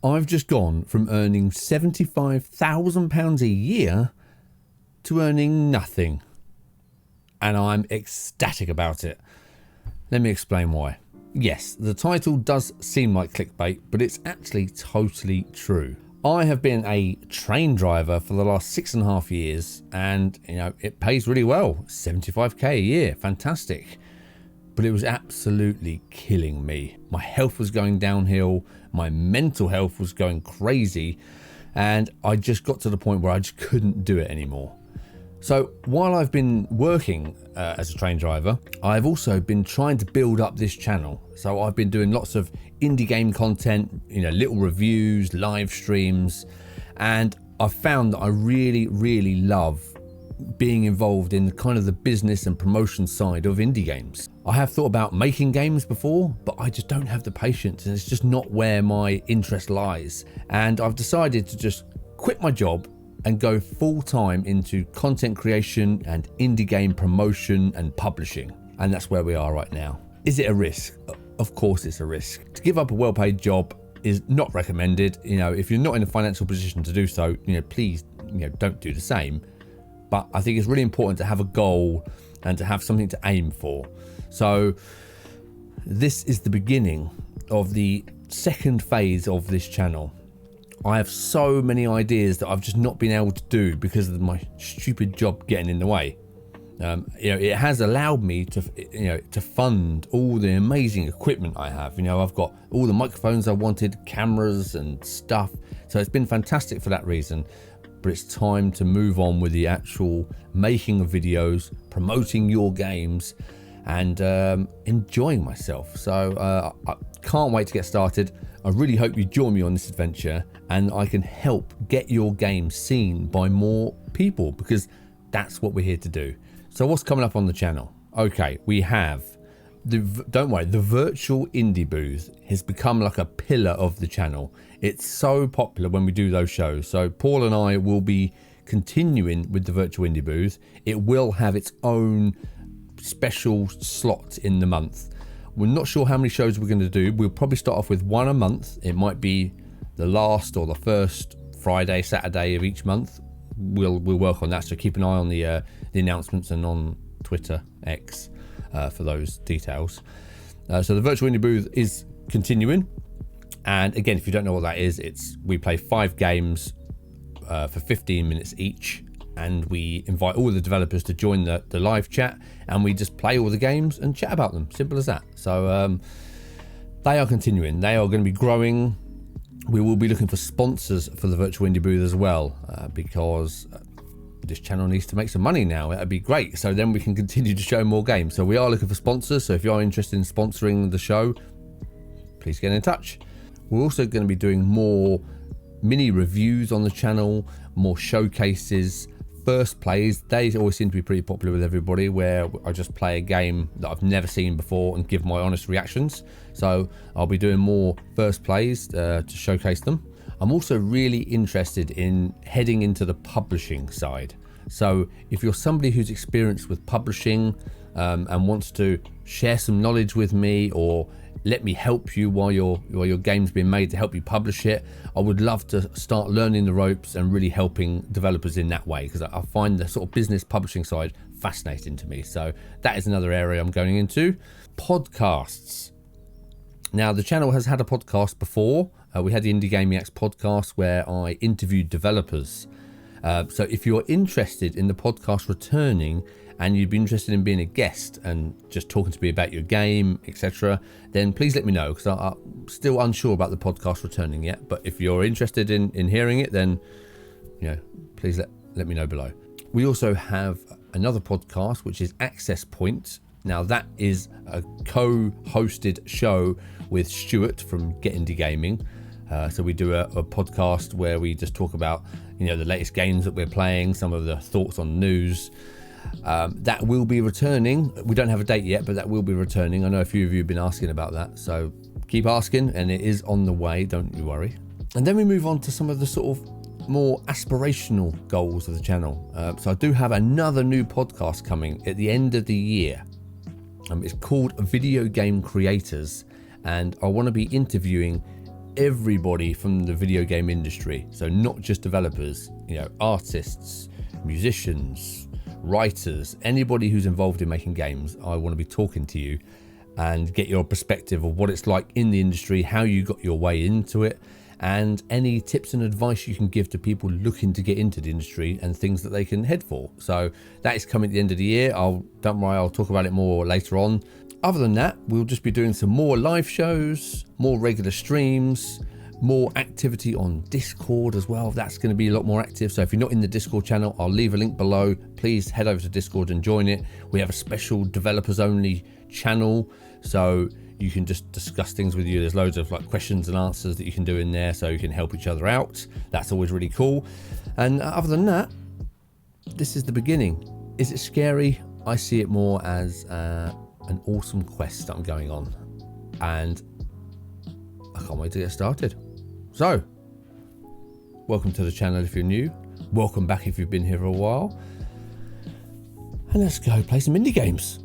I've just gone from earning £75,000 a year to earning nothing. And I'm ecstatic about it. Let me explain why. Yes, the title does seem like clickbait, but it's actually totally true. I have been a train driver for the last 6.5 years, and it pays really well. 75k a year, fantastic. But it was absolutely killing me. My health was going downhill, my mental health was going crazy, and I just got to the point where I just couldn't do it anymore. So while I've been working as a train driver, I've also been trying to build up this channel. So I've been doing lots of indie game content, little reviews, live streams, and I've found that I really, really love being involved in kind of the business and promotion side of indie games. I have thought about making games before, but I just don't have the patience, and it's just not where my interest lies. And I've decided to just quit my job and go full-time into content creation and indie game promotion and publishing. And that's where we are right now. Is it a risk? Of course it's a risk. To give up a well-paid job is not recommended. If you're not in a financial position to do so, please, don't do the same. But I think it's really important to have a goal and to have something to aim for. So this is the beginning of the second phase of this channel. I have so many ideas that I've just not been able to do because of my stupid job getting in the way. It has allowed me to fund all the amazing equipment I have. I've got all the microphones I wanted, cameras and stuff. So it's been fantastic for that reason. But it's time to move on with the actual making of videos, promoting your games, and enjoying myself. So I can't wait to get started. I really hope you join me on this adventure and I can help get your game seen by more people, because that's what we're here to do. So what's coming up on the channel? Okay, we have the virtual indie booth has become like a pillar of the channel. It's so popular when we do those shows. So Paul and I will be continuing with the virtual indie booth. It will have its own special slot in the month. We're not sure how many shows we're going to do. We'll probably start off with one a month. It might be the last or the first Friday, Saturday of each month. We'll work on that. So keep an eye on the announcements and on Twitter, X, for those details. So the virtual indie booth is continuing. And again, if you don't know what that is, we play 5 games for 15 minutes each. And we invite all the developers to join the live chat, and we just play all the games and chat about them. Simple as that. So they are continuing. They are going to be growing. We will be looking for sponsors for the virtual indie booth as well, because this channel needs to make some money now. That'd be great. So then we can continue to show more games. So we are looking for sponsors. So if you are interested in sponsoring the show, please get in touch. We're also going to be doing more mini reviews on the channel, more showcases, first plays. They always seem to be pretty popular with everybody, where I just play a game that I've never seen before and give my honest reactions. So I'll be doing more first plays to showcase them. I'm also really interested in heading into the publishing side. So if you're somebody who's experienced with publishing and wants to share some knowledge with me, or let me help you while your game's being made to help you publish it, I would love to start learning the ropes and really helping developers in that way, because I find the sort of business publishing side fascinating to me. So that is another area I'm going into. Podcasts. Now, the channel has had a podcast before. We had the Indiegameiacs podcast where I interviewed developers. So if you're interested in the podcast returning, and you'd be interested in being a guest and just talking to me about your game, etc., then please let me know, because I'm still unsure about the podcast returning yet. But if you're interested in hearing it, then please let me know below. We also have another podcast, which is Access Point. Now, that is a co-hosted show with Stuart from Get Indie Gaming. So we do a podcast where we just talk about the latest games that we're playing, some of the thoughts on news. That will be returning. We don't have a date yet, but that will be returning. I know a few of you have been asking about that, so keep asking, and it is on the way, don't you worry. And then we move on to some of the sort of more aspirational goals of the channel. So I do have another new podcast coming at the end of the year. It's called Video Game Creators, and I want to be interviewing everybody from the video game industry. So not just developers, artists, musicians, writers, anybody who's involved in making games. I want to be talking to you and get your perspective of what it's like in the industry, how you got your way into it, and any tips and advice you can give to people looking to get into the industry and things that they can head for. So that is coming at the end of the year. Don't worry, I'll talk about it more later on. Other than that, we'll just be doing some more live shows, more regular streams, more activity on Discord as well. That's going to be a lot more active. So if you're not in the Discord channel, I'll leave a link below. Please head over to Discord and join it. We have a special developers only channel, so you can just discuss things with you. There's loads of questions and answers that you can do in there, so you can help each other out. That's always really cool. And other than that, this is the beginning. Is it scary? I see it more as an awesome quest that I'm going on, and I can't wait to get started. So, welcome to the channel if you're new. Welcome back if you've been here for a while. And let's go play some indie games.